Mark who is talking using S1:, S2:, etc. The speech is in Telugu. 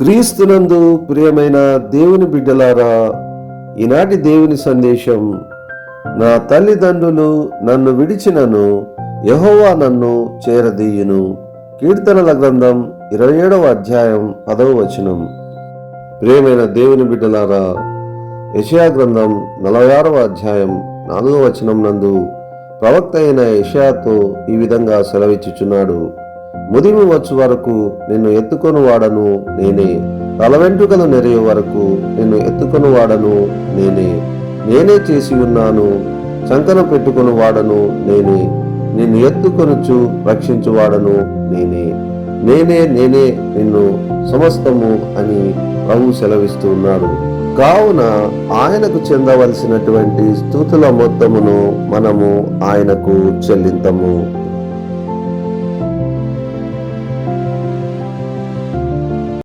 S1: క్రీస్తునందు ప్రియమైన దేవుని బిడ్డలారా, ఈనాటి దేవుని సందేశం, నా తల్లిదండ్రులు నన్ను విడిచినను యెహోవా నన్ను చేరదీయును. కీర్తనల గ్రంథం 27వ అధ్యాయం 10వ వచనం. ప్రియమైన దేవుని బిడ్డలారా, యెషయా గ్రంథం 46వ అధ్యాయం 4వ వచనం నందు ప్రవక్త అయిన యెషయాతో ఈ విధంగా సెలవిచ్చుచున్నాడు. ముదిమి వచ్చు వరకు నిన్ను ఎత్తుకొని వాడను నేనే, తల వెంట్రుకలు నెరయు వరకు నిన్ను ఎత్తుకొని వాడను నేనే. నేనే చేసి ఉన్నాను, చంకన పెట్టుకొని వాడను నేనే, నిన్ను ఎత్తుకొనుచు రక్షించువాడను నేనే. నేనే నేనే నిన్ను సమస్తము అని ప్రభు సెలవిస్తూ ఉన్నాడు. కావున ఆయనకు చెందవలసినటువంటి స్తుతుల మొత్తమును మనము ఆయనకు చెల్లింతము.